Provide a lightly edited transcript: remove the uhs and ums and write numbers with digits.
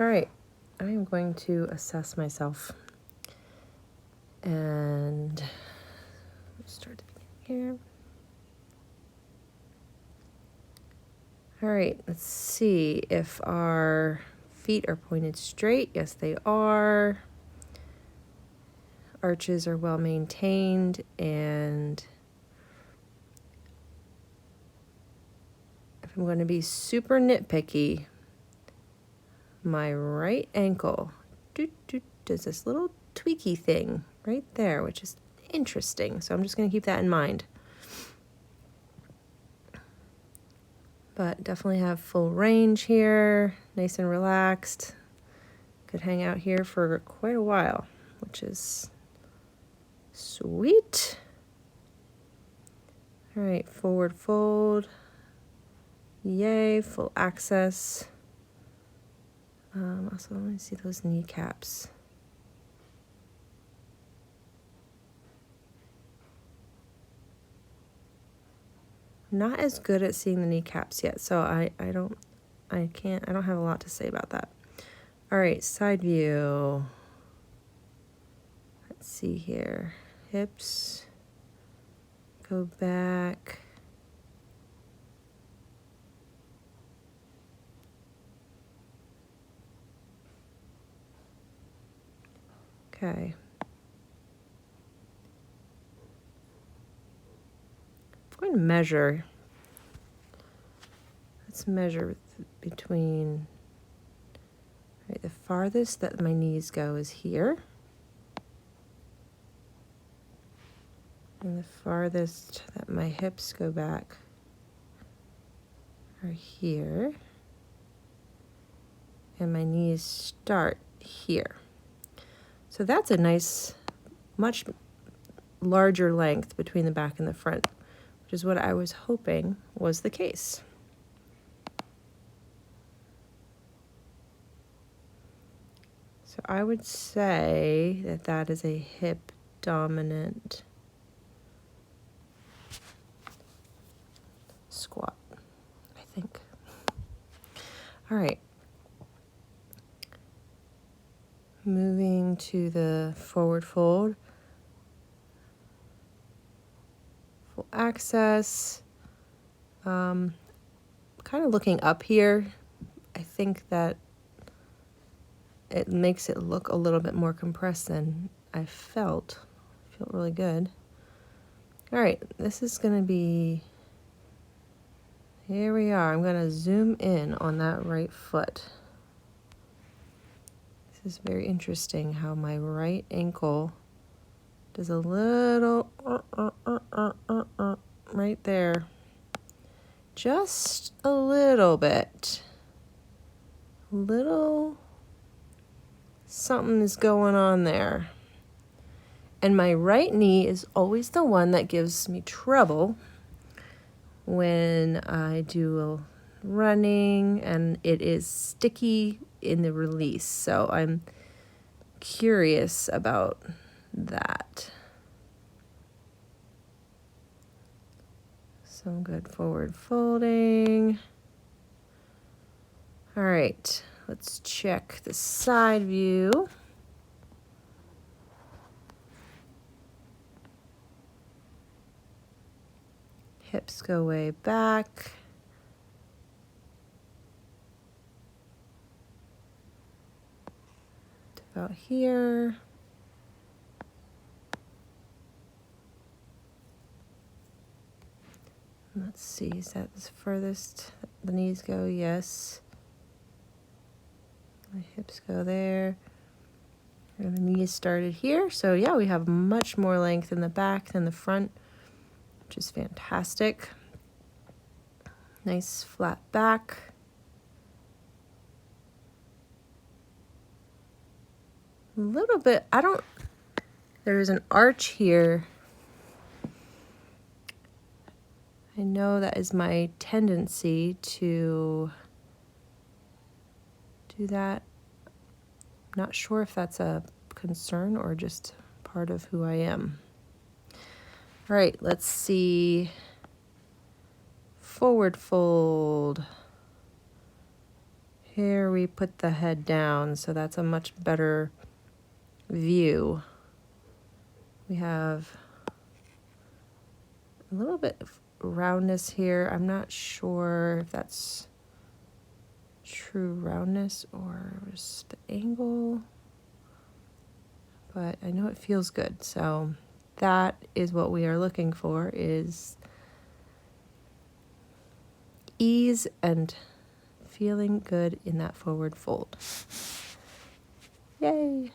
All right, I am going to assess myself and start the beginning here. All right, let's see if our feet are pointed straight. Yes, they are. Arches are well maintained, and if I'm going to be super nitpicky, my right ankle does this little tweaky thing right there, which is interesting. So I'm just going to keep that in mind. But definitely have full range here, nice and relaxed. Could hang out here for quite a while, which is sweet. All right, forward fold. Yay, full access. Also, let me see those kneecaps. Not as good at seeing the kneecaps yet, so I don't have a lot to say about that. All right, side view. Let's see here. Hips. Go back. Okay. I'm going to measure. Let's measure between, right, the farthest that my knees go is here. And the farthest that my hips go back are here. And my knees start here. So that's a nice, much larger length between the back and the front, which is what I was hoping was the case. So I would say that that is a hip dominant squat, I think. All right. Moving to the forward fold. Full access. Kind of looking up here. I think that it makes it look a little bit more compressed than I felt. I feel really good. All right, this is going to be, here we are. I'm going to zoom in on that right foot. This is very interesting how my right ankle does a little right there. Just a little bit. Little something is going on there. And my right knee is always the one that gives me trouble when I do running, and it is sticky in the release. So I'm curious about that. So good forward folding. All right, let's check the side view. Hips go way back. About here. Let's see, is that the furthest the knees go? Yes. My hips go there. And the knees started here. So yeah, we have much more length in the back than the front, which is fantastic. Nice flat back. A little bit, there's an arch here. I know that is my tendency to do that. I'm not sure if that's a concern or just part of who I am. All right, let's see. Forward fold. here we put the head down, so that's a much better view. We have a little bit of roundness here. I'm not sure if that's true roundness or just the angle, but I know it feels good. So that is what we are looking for, is ease and feeling good in that forward fold. Yay!